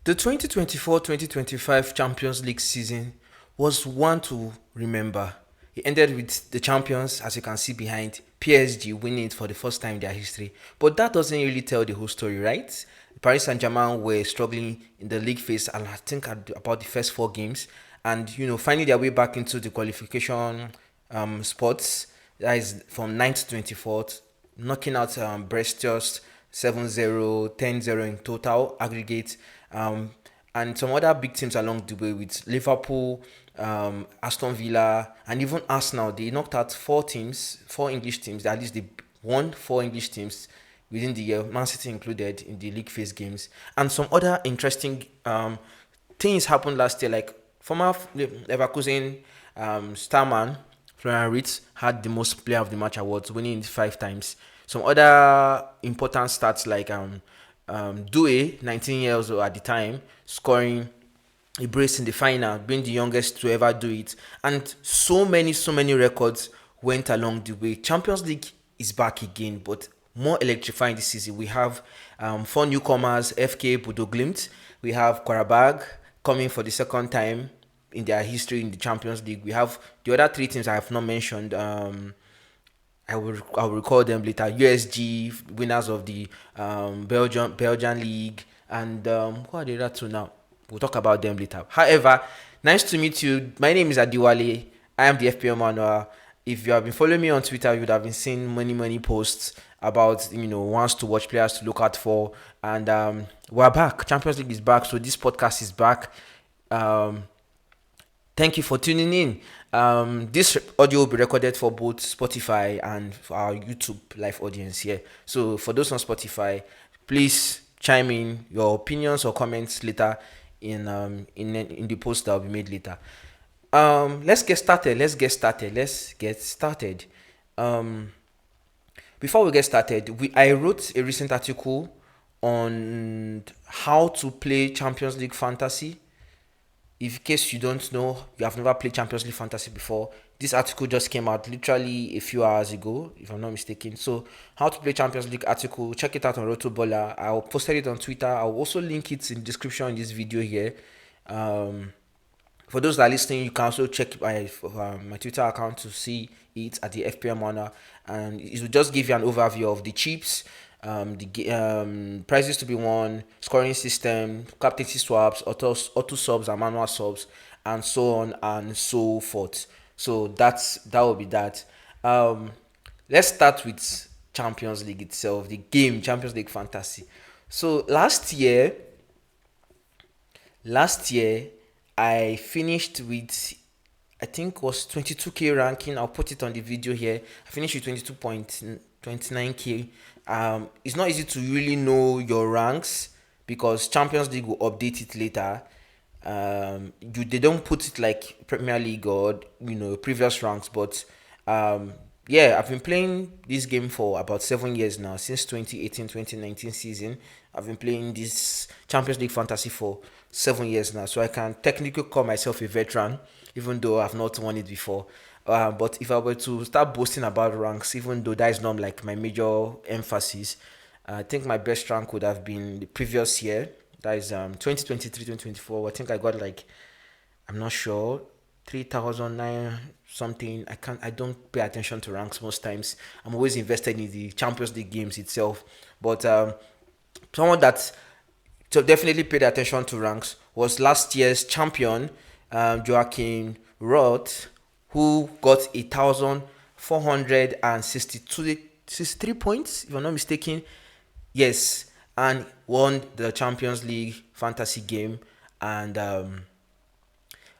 The 2024-2025 Champions League season was one to remember. It ended with the champions, as you can see behind, PSG winning it for the first time in their history. But that doesn't really tell the whole story, right? Paris Saint-Germain were struggling in the league phase, and I think about the first four games, and finding their way back into the qualification spots. That is from 9th to 24th, knocking out Brest just 7-0, 10-0 in total aggregate, um, and some other big teams along the way with Liverpool, Aston Villa, and even Arsenal. They knocked out four English teams. At least they won four English teams within the year, Man City included in the league phase games. And some other interesting things happened last year, like former Leverkusen starman Florian Wirtz had the most player of the match awards, winning it 5 times. Some other important stats like Due, 19 years old at the time, scoring a brace in the final, being the youngest to ever do it, and so many records went along the way. Champions League is back again, but more electrifying this season. We have four newcomers: FK Bodo Glimt. We have Qarabag coming for the second time in their history in the Champions League. We have the other three teams I have not mentioned. I will recall them later. USG, winners of the Belgian League, and who are the other two now? We'll talk about them later. However, nice to meet you. My name is Adiwale. I am the FPL manual. If you have been following me on Twitter, you would have been seeing many posts about wants to watch players to look out for, and we're back. Champions League is back, so this podcast is back. Thank you for tuning in. This audio will be recorded for both Spotify and for our YouTube live audience here. So for those on Spotify, please chime in your opinions or comments later in the post that will be made later. Let's get started. Before we get started, I wrote a recent article on how to play Champions League Fantasy. If in case you don't know, you have never played Champions League Fantasy before, this article just came out literally a few hours ago, if I'm not mistaken. So, how to play Champions League article, check it out on Rotoballer. I'll post it on Twitter. I'll also link it in the description in this video here. For those that are listening, you can also check my Twitter account to see it at the FPL Manor, and it will just give you an overview of the chips, the prizes to be won, scoring system, captaincy swaps, auto subs and manual subs, and so on and so forth. So that will be that. Let's start with Champions League itself, the game Champions League Fantasy. So last year I finished with, I think was 22k ranking. I'll put it on the video here. I finished with 22.29k. It's not easy to really know your ranks because Champions League will update it later. They don't put it like Premier League or previous ranks, but I've been playing this game for about 7 years now, since 2018-2019 season. I've been playing this Champions League Fantasy for 7 years now, so I can technically call myself a veteran, even though I've not won it before. But if I were to start boasting about ranks, even though that is not like my major emphasis, I think my best rank would have been the previous year. That is 2023-2024. I think I got I'm not sure, 3,009 something. I don't pay attention to ranks most times. I'm always invested in the Champions League games itself. But someone that definitely paid attention to ranks was last year's champion, Joachim Roth, who got 1,463 points, if I'm not mistaken. Yes, and won the Champions League fantasy game. And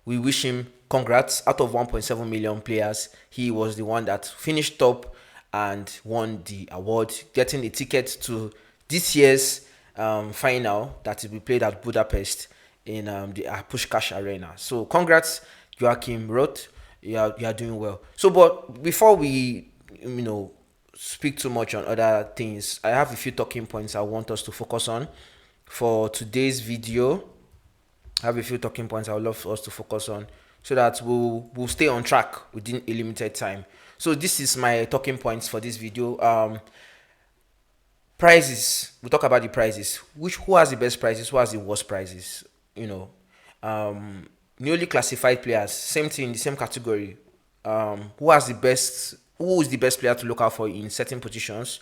we wish him congrats. Out of 1.7 million players, he was the one that finished top and won the award, getting a ticket to this year's final that will be played at Budapest in the Puskás Arena. So congrats, Joachim Roth. You are doing well. So, but before we speak too much on other things, I have a few talking points I want us to focus on for today's video. I have a few talking points I would love for us to focus on so that we'll stay on track within a limited time. So this is my talking points for this video. Prices. We talk about the prices. Who has the best prices? Who has the worst prices? You know, newly classified players. Same thing, the same category. Who has the best? Who is the best player to look out for in certain positions?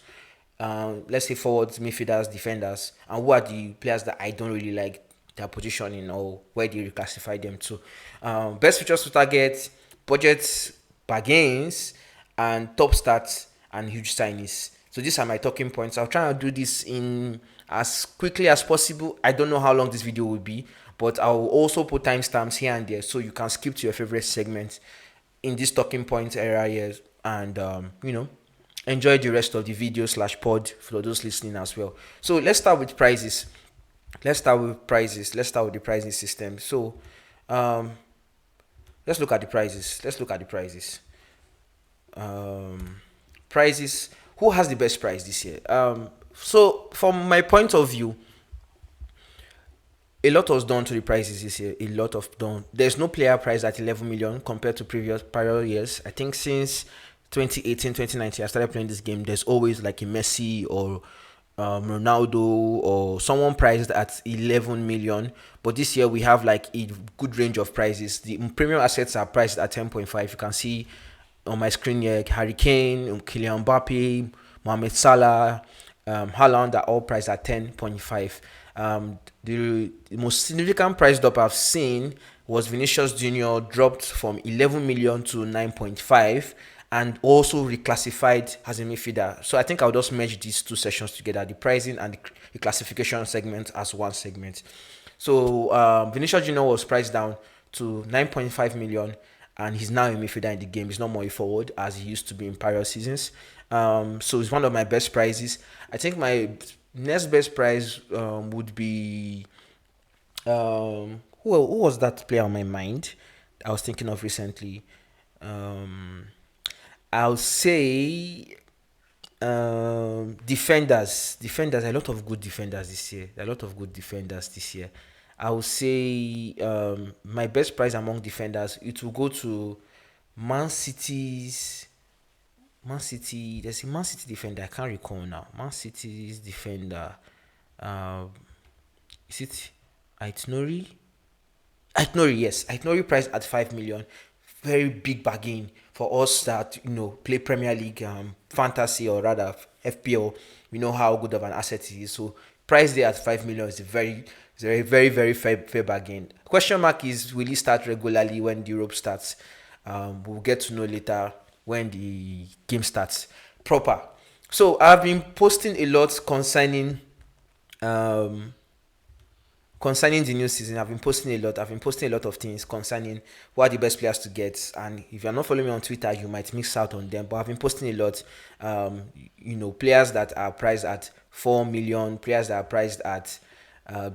Let's say forwards, midfielders, defenders, and who are the players that I don't really like their positioning or where they reclassify them to. Best features to target, budget bargains, and top stats and huge signees. So these are my talking points. I'll try and do this in as quickly as possible. I don't know how long this video will be, but I'll also put timestamps here and there so you can skip to your favorite segment in this talking point area and enjoy the rest of the video / pod for those listening as well. So let's start with prices. Let's start with the pricing system. So let's look at the prices. Prices. Who has the best price this year? So from my point of view, a lot was done to the prices this year. There's no player price at 11 million compared to prior years. I think since 2018, 2019, I started playing this game. There's always like a Messi or Ronaldo or someone priced at 11 million. But this year we have like a good range of prices. The premium assets are priced at 10.5. You can see on my screen here, Harry Kane, Kylian Mbappe, Mohamed Salah, Haaland are all priced at 10.5. The most significant price drop I've seen was Vinicius Junior dropped from 11 million to 9.5 and also reclassified as a midfielder. So I think I'll just merge these two sessions together, the pricing and the classification segment as one segment. So Vinicius Junior was priced down to 9.5 million and he's now a midfielder in the game. He's not more a forward as he used to be in prior seasons. So it's one of my best prices. I think my next best prize would be who was that player on my mind I was thinking of recently. I'll say defenders. A lot of good defenders this year. I'll say my best prize among defenders, it will go to Man City. There's a Man City defender. I can't recall now. Man City's defender. Is it Aitnori? Yes. Aitnori priced at 5 million. Very big bargain for us that play Premier League, fantasy, or rather FPL. We know how good of an asset he is. So price there at 5 million is a very, very fair bargain. Question mark is, will he start regularly when the Europe starts? We'll get to know later when the game starts proper. So I've been posting a lot concerning the new season. I've been posting a lot of things concerning what are the best players to get. And if you're not following me on Twitter, you might miss out on them. But I've been posting a lot. Players that are priced at 4 million, players that are priced at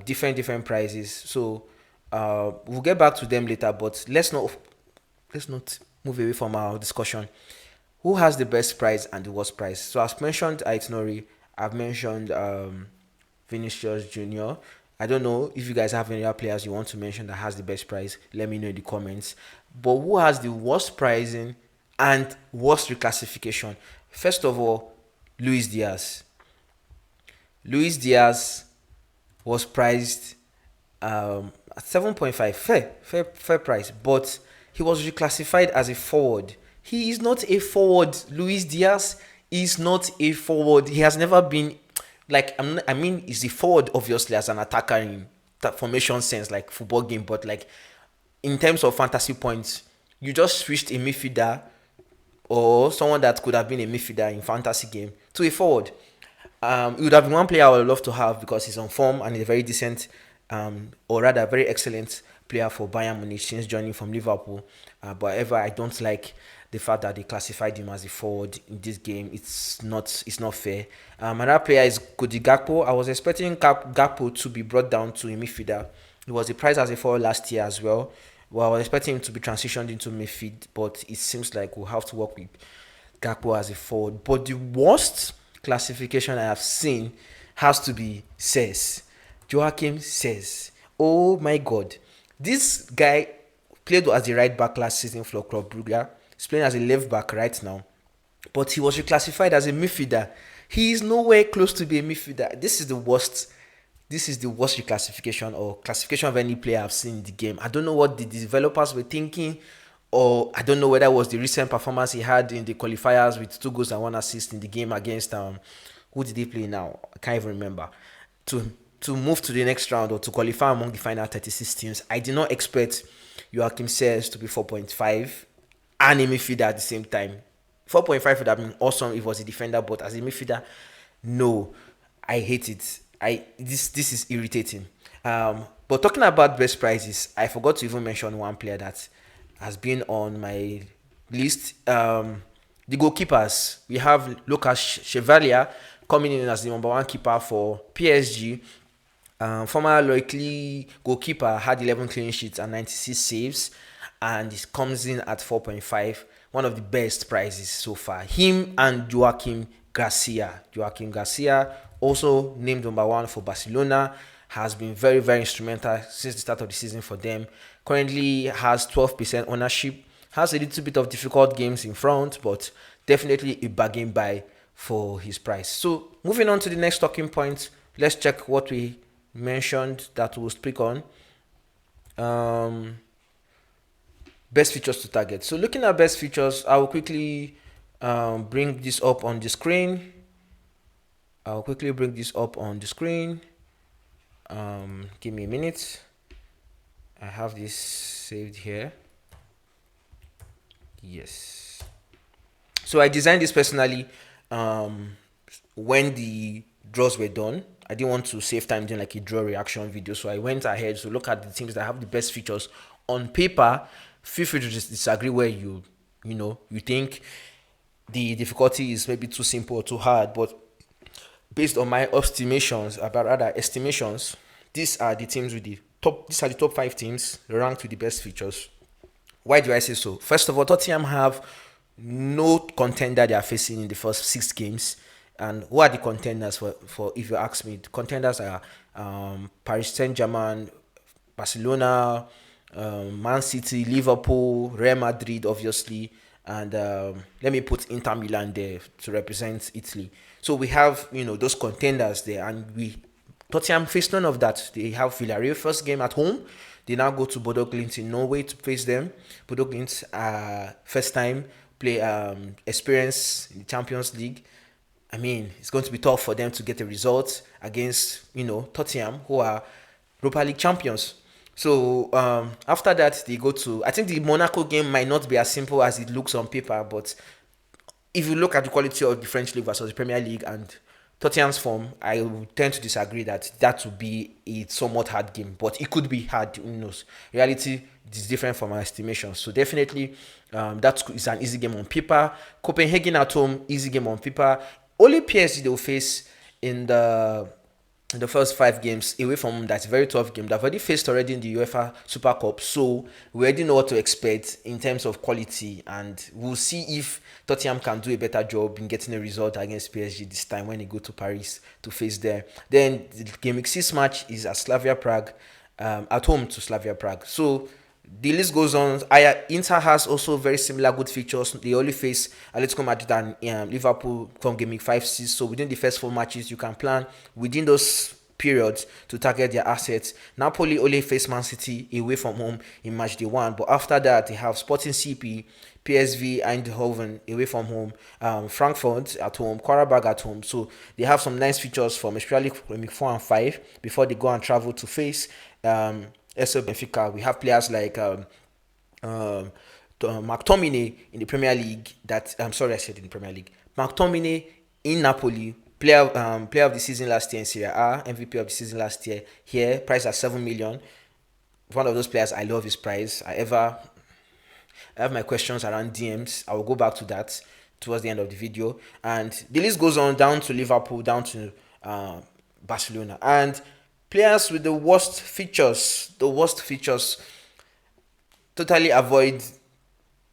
different prices. So we'll get back to them later. But let's not move away from our discussion. Who has the best price and the worst price? So I've mentioned Aitnori. I've mentioned Vinicius Junior. I don't know if you guys have any other players you want to mention that has the best price. Let me know in the comments. But who has the worst pricing and worst reclassification? First of all, Luis Diaz. Luis Diaz was priced at 7.5. Fair price. But he was reclassified as a forward. He is not a forward. Luis Diaz is not a forward. He has never been, he's a forward obviously as an attacker in that formation sense, like football game. But like in terms of fantasy points, you just switched a midfielder or someone that could have been a midfielder in fantasy game to a forward. It would have been one player I would love to have because he's on form and he's a very decent, or rather very excellent player for Bayern Munich since joining from Liverpool. However, I don't like the fact that they classified him as a forward in this game. It's not fair. Another player is Cody Gakpo. I was expecting Gakpo to be brought down to a midfielder. He was priced as a forward last year as well. I was expecting him to be transitioned into midfield, but it seems like we'll have to work with Gakpo as a forward. But the worst classification I have seen has to be Joachim Says. Oh my God. This guy played as a right back last season for Club Brugge. He's playing as a left back right now. But he was reclassified as a midfielder. He is nowhere close to be a midfielder. This is the worst. This is the worst reclassification or classification of any player I've seen in the game. I don't know what the developers were thinking, or I don't know whether it was the recent performance he had in the qualifiers with 2 goals and 1 assist in the game against who did he play now? I can't even remember. To move to the next round or to qualify among the final 36 teams, I did not expect Joachim Sears to be 4.5 and a midfielder at the same time. 4.5 would have been awesome if it was a defender, but as a midfielder, no, I hate it. This is irritating. But talking about best prizes, I forgot to even mention one player that has been on my list. The goalkeepers. We have Lucas Chevalier coming in as the number 1 keeper for PSG. Former Loicli goalkeeper, had 11 clean sheets and 96 saves, and it comes in at 4.5. One of the best prizes so far. Him and Joaquim Garcia. Joaquim Garcia, also named number 1 for Barcelona, has been very, very instrumental since the start of the season for them. Currently has 12% ownership. Has a little bit of difficult games in front, but definitely a bargain buy for his price. So moving on to the next talking point, let's check what we mentioned that we'll speak on. Best features to target. So looking at best features, I will quickly bring this up on the screen. Give me a minute. I have this saved here. Yes. So I designed this personally when the draws were done. I didn't want to save time doing like a draw reaction video, so I went ahead to look at the teams that have the best features on paper. Feel free to just disagree where you think the difficulty is maybe too simple or too hard, but based on my estimations, these are the teams with the top. These are the top 5 teams ranked with the best features. Why do I say so? First of all, Tottenham have no contender they are facing in the first 6 games. And who are the contenders for if you ask me? The contenders are Paris Saint-Germain, Barcelona, Man City, Liverpool, Real Madrid, obviously, and let me put Inter Milan there to represent Italy. So we have those contenders there, and Tottenham face none of that. They have Villarreal first game at home. They now go to Bodo Glimt in Norway to face them. Bodo Glimt first time play experience in the Champions League. I mean, it's going to be tough for them to get a result against, Tottenham, who are Europa League champions. So after that, they go to, I think the Monaco game might not be as simple as it looks on paper, but if you look at the quality of the French League versus the Premier League and Tottenham's form, I would tend to disagree that would be a somewhat hard game, but it could be hard, who knows. Reality is different from our estimations. So definitely, that is an easy game on paper. Copenhagen at home, easy game on paper. Only PSG they will face in the first 5 games away from home. That's a very tough game. They've already faced already in the UEFA Super Cup, so we already know what to expect in terms of quality, and we'll see if Tottenham can do a better job in getting a result against PSG this time when they go to Paris to face them. Then the game week 6 match is at Slavia Prague, at home to Slavia Prague. So the list goes on. Inter has also very similar good features. They only face Atletico Madrid and Liverpool from game week 5, 6. So within the first 4 matches, you can plan within those periods to target their assets. Napoli only face Man City away from home in match day 1, but after that they have Sporting CP, PSV Eindhoven away from home, Frankfurt at home, Qarabag at home. So they have some nice features from especially week 4 and 5 before they go and travel to face SO Benfica. We have players like McTominay in the Premier League. McTominay in Napoli, player of the season last year in Serie A, MVP of the season last year here, priced at 7 million. One of those players, I love his price. I have my questions around DMs. I will go back to that towards the end of the video. And the list goes on down to Liverpool, down to Barcelona. And players with the worst features, totally avoid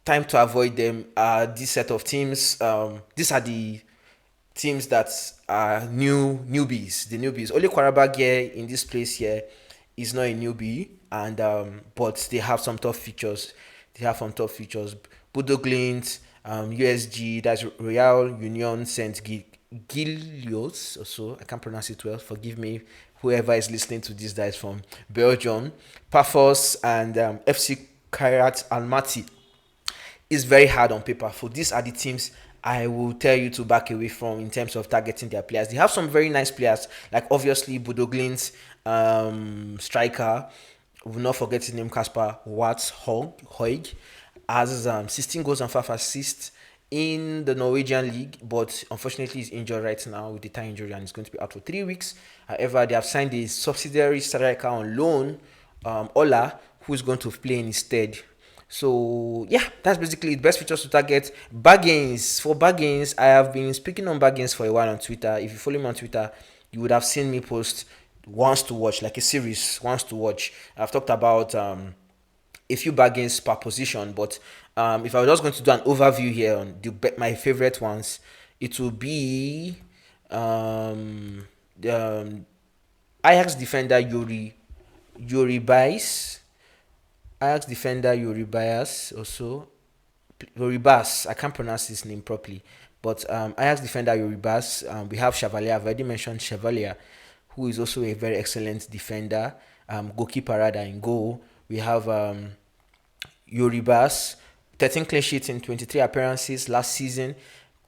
them. This set of teams, these are the teams that are newbies. The newbies. Only Qarabag here in this place here is not a newbie, and but they have some tough features. Bodo Glimt, USG, that's Royal Union Saint Gilios or so. I can't pronounce it well. Forgive me, whoever is listening to this that is from Belgium. Paphos and FC Kairat Almaty is very hard on paper. For these are the teams I will tell you to back away from in terms of targeting their players. They have some very nice players, like obviously Bodo Glint's striker. We will not forget his name, Kasper Watts Hoig, has 16 goals and 5 assists in the Norwegian league, but unfortunately he's injured right now with the thigh injury and he's going to be out for 3 weeks. However, they have signed a subsidiary striker on loan, Ola, who is going to play in his stead. So yeah, that's basically the best features to target. Bargains. For bargains, I have been speaking on bargains for a while on Twitter. If you follow me on Twitter, you would have seen me post wants to watch, like a series wants to watch. I've talked about a few bargains per position, but if I was just going to do an overview here on my favorite ones, it will be the Ajax defender Yuri Bias. Ajax defender Yuri Bias also. Yoribas, I can't pronounce his name properly, but Ajax defender Yoribas. We have Chevalier. I've already mentioned Chevalier, who is also a very excellent defender. Goalkeeper rather in goal. We have Yoribas, 13 clean sheets in 23 appearances last season,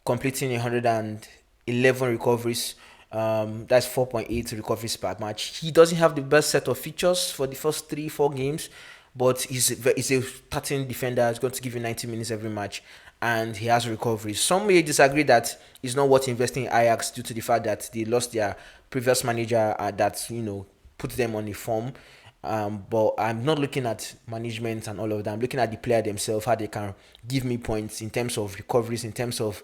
completing 111 recoveries. That's 4.8 recoveries per match. He doesn't have the best set of features for the first 3-4 games, but he's a starting defender. He's going to give you 90 minutes every match, and he has recoveries. Some may disagree that it's not worth investing in Ajax due to the fact that they lost their previous manager that put them on the form. But I'm not looking at management and all of that. I'm looking at the player themselves, how they can give me points in terms of recoveries, in terms of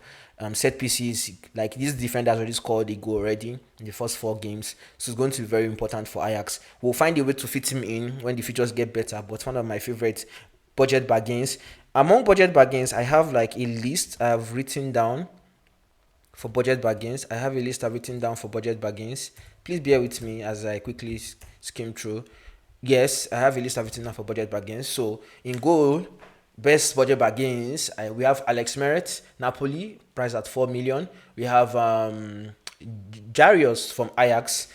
set pieces. Like this defender has already scored a goal already in the first 4 games, so it's going to be very important for Ajax. We'll find a way to fit him in when the features get better. But one of my favorite budget bargains. Among budget bargains, I have like a list I've written down for budget bargains. Please bear with me as I quickly skim through. Yes, I have a list of written down for budget bargains. So in goal, best budget bargains, we have Alex Meret, Napoli, priced at 4 million. We have Jarius from Ajax,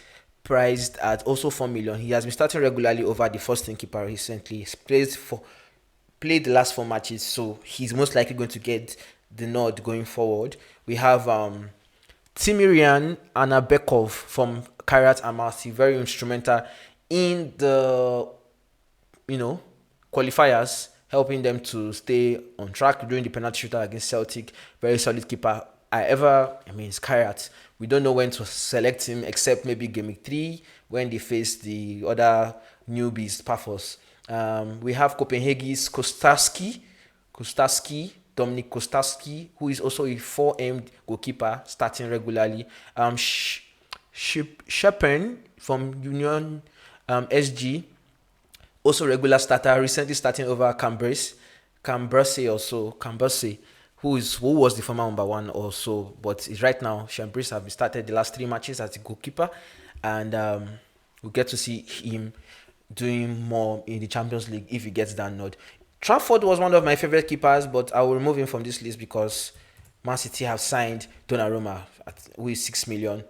priced at also 4 million. He has been starting regularly over the first team keeper recently. He's played the last 4 matches, so he's most likely going to get the nod going forward. We have Timirian Anabekov from Kairat Almaty, very instrumental in the qualifiers, helping them to stay on track during the penalty shootout against Celtic. Very solid keeper. However, it's Kairat. We don't know when to select him except maybe game week 3 when they face the other newbies, Paphos. We have Copenhagen's Dominic Kostarski, who is also a 4M goalkeeper, starting regularly. Shepen from Union SG, also regular starter, recently starting over Cambrase, who was the former number 1 also, but is right now. Cambrase have started the last 3 matches as a goalkeeper, and we'll get to see him doing more in the Champions League if he gets that nod. Trafford was one of my favorite keepers, but I will remove him from this list because Man City have signed Donnarumma who is 6 million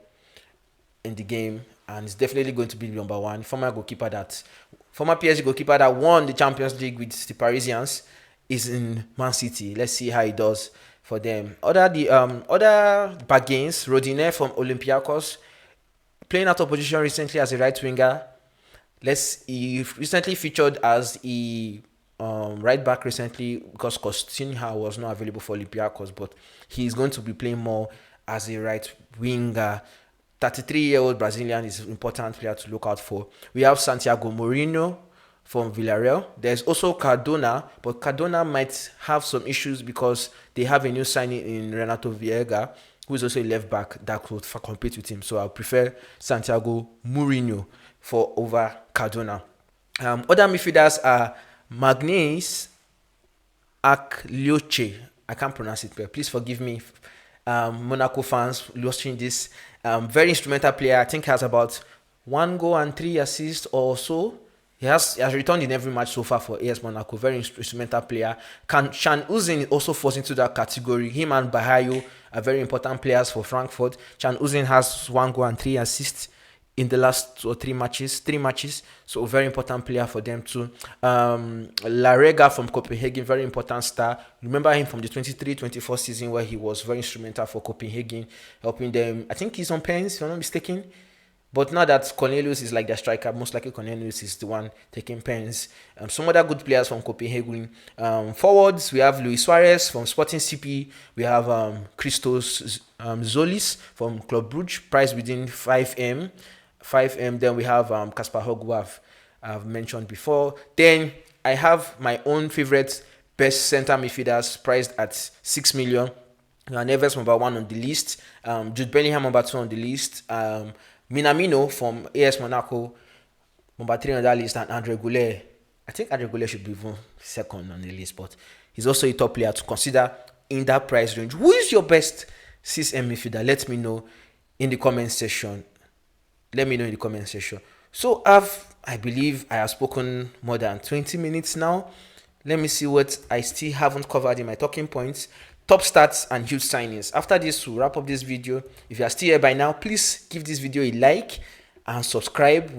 in the game, and it's definitely going to be number 1. Former PSG goalkeeper that won the Champions League with the Parisians is in Man City. Let's see how he does for them. Other bargains, Rodinei from Olympiacos, playing out of position recently as a right winger. He recently featured as a right back recently because Coutinho was not available for Olympiacos, but he's going to be playing more as a right winger. 33-year-old Brazilian is an important player to look out for. We have Santiago Mourinho from Villarreal. There's also Cardona, but Cardona might have some issues because they have a new signing in Renato Viega, who is also a left back that could compete with him. So I prefer Santiago Mourinho over Cardona. Other midfielders are Magnais Aklioche. I can't pronounce it, but please forgive me, Monaco fans watching this. Very instrumental player. I think has about 1 goal and 3 assists or so He has returned in every match so far for AS Monaco. Very instrumental player. Chan Uzin also falls into that category. Him and Bahayo are very important players for Frankfurt. Chan Uzin has 1 goal and 3 assists in the last 2 or 3 matches. 3 matches. So a very important player for them too. Larega from Copenhagen, very important star. Remember him from the 23-24 season where he was very instrumental for Copenhagen, helping them. I think he's on pens, if I'm not mistaken. But now that Cornelius is like the striker, most likely Cornelius is the one taking pens. Some other good players from Copenhagen. Forwards, we have Luis Suarez from Sporting CP. We have Christos Zolis from Club Brugge, priced within 5M. 5M. Then we have Kasper Hogg, who I've mentioned before. Then I have my own favorite best center midfielders priced at 6 million. Neves number 1 on the list. Jude Bellingham number 2 on the list. Minamino from AS Monaco, number 3 on that list, and Andre Goulet. I think Andre Goulet should be even second on the list, but he's also a top player to consider in that price range. Who is your best 6M midfielder? Let me know in the comment section. So I believe I have spoken more than 20 minutes now. Let me see what I still haven't covered in my talking points. Top stats and huge signings. After this, we'll wrap up this video. If you are still here by now, please give this video a like and subscribe.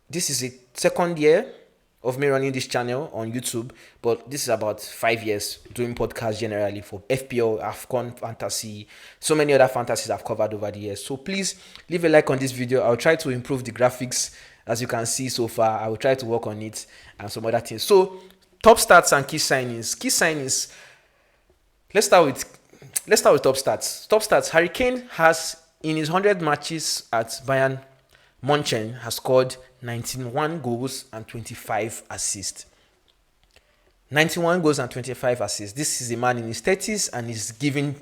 This is the 2nd year of me running this channel on YouTube, but this is about 5 years doing podcasts generally for FPL, AFCON, Fantasy, so many other fantasies I've covered over the years. So please leave a like on this video. I'll try to improve the graphics. As you can see so far, I will try to work on it and some other things. So top stats and key signings. Let's start with top stats. Top stats. Harry Kane has, in his 100 matches at Bayern Munchen, has scored 91 goals and 25 assists. 91 goals and 25 assists. This is a man in his 30s and he's giving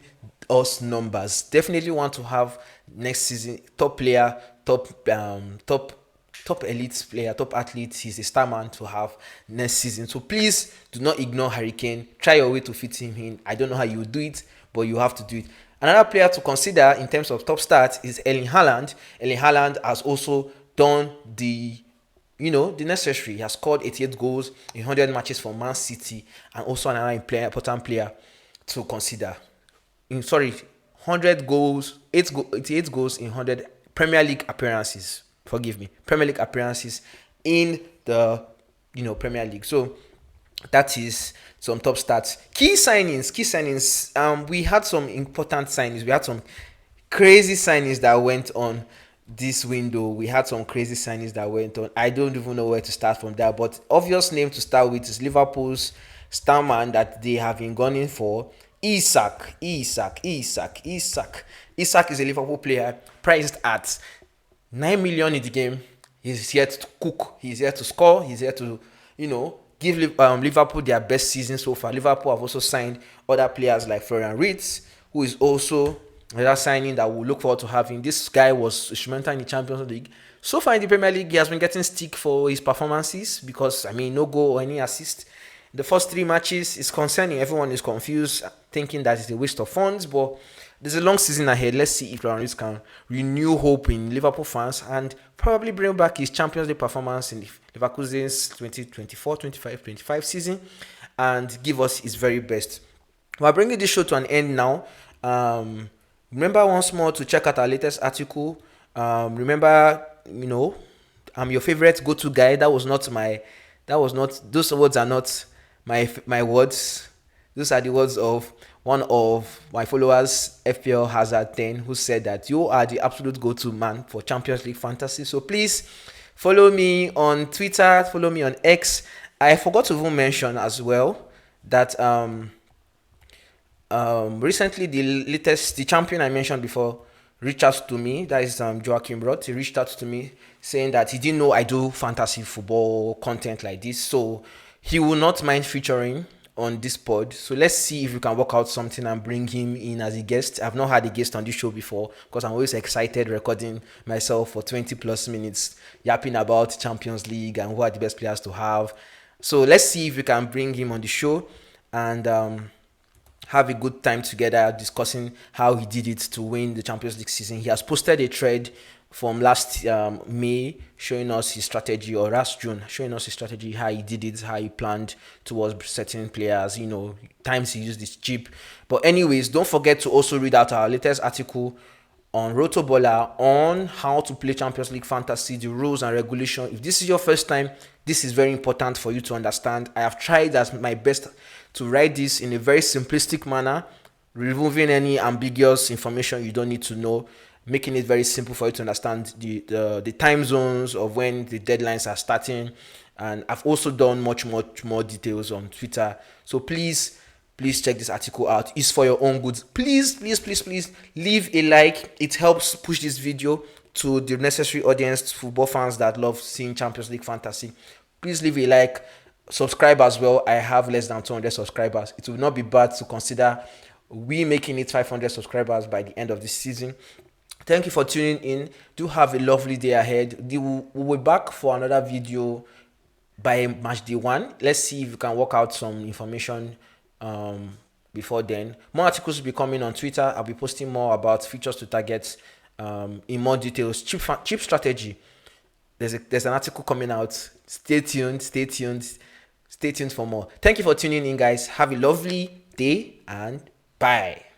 us numbers. Definitely want to have next season top player, top elite player, top athlete. He's a star man to have next season. So please do not ignore Harry Kane. Try your way to fit him in. I don't know how you will do it, but you have to do it. Another player to consider in terms of top stats is Erling Haaland. Erling Haaland has also done the necessary. He has scored 88 goals in 100 matches for Man City, and also another important player to consider. 100 goals, 88 goals in 100 Premier League appearances. Premier League appearances in the Premier League. So that is some top stats. Key signings. We had some important signings. We had some crazy signings that went on this window. I don't even know where to start from there. But obvious name to start with is Liverpool's star man that they have been gunning for, Isak. Isak is a Liverpool player priced at 9 million in the game. He's here to cook. He's here to score. He's here to, give Liverpool their best season so far. Liverpool have also signed other players like Florian Wirtz, who is also another signing that we'll look forward to having. This guy was instrumental in the Champions League. So far in the Premier League, he has been getting stick for his performances because, no goal or any assist. The first 3 matches is concerning. Everyone is confused, thinking that it's a waste of funds, but there's a long season ahead. Let's see if Florian Wirtz can renew hope in Liverpool fans and probably bring back his Champions League performance in Leverkusen's 2024-25 season and give us his very best. We're bringing this show to an end now. Remember once more to check out our latest article. Remember, I'm your favorite go-to guy. Those words are not my words. Those are the words of one of my followers, FPL Hazard 10, who said that you are the absolute go-to man for Champions League Fantasy. So please follow me on Twitter, follow me on X. I forgot to even mention as well that recently the champion I mentioned before reached out to me. That is Joachim Roth. He reached out to me saying that he didn't know I do fantasy football content like this, so he will not mind featuring on this pod. So let's see if we can work out something and bring him in as a guest. I've not had a guest on this show before because I'm always excited recording myself for 20 plus minutes yapping about Champions League and who are the best players to have. So let's see if we can bring him on the show and have a good time together discussing how he did it to win the Champions League season. He has posted a thread from last May, showing us his strategy, or last June, showing us his strategy, how he did it, how he planned towards certain players, times he used this chip. But anyways, don't forget to also read out our latest article on Rotoballer on how to play Champions League Fantasy, the rules and regulation. If this is your first time, this is very important for you to understand. I have tried as my best to write this in a very simplistic manner, removing any ambiguous information you don't need to know, making it very simple for you to understand the time zones of when the deadlines are starting. And I've also done much more details on Twitter. So please check this article out. It's for your own good. Please leave a like. It helps push this video to the necessary audience, football fans that love seeing Champions League Fantasy. Please leave a like. Subscribe as well. I have less than 200 subscribers. It will not be bad to consider we making it 500 subscribers by the end of this season. Thank you for tuning in. Do have a lovely day ahead. We'll be back for another video by match day 1. Let's see if we can work out some information before then. More articles will be coming on Twitter. I'll be posting more about features to targets in more details. Cheap strategy. There's an article coming out. Stay tuned for more. Thank you for tuning in, guys. Have a lovely day and bye.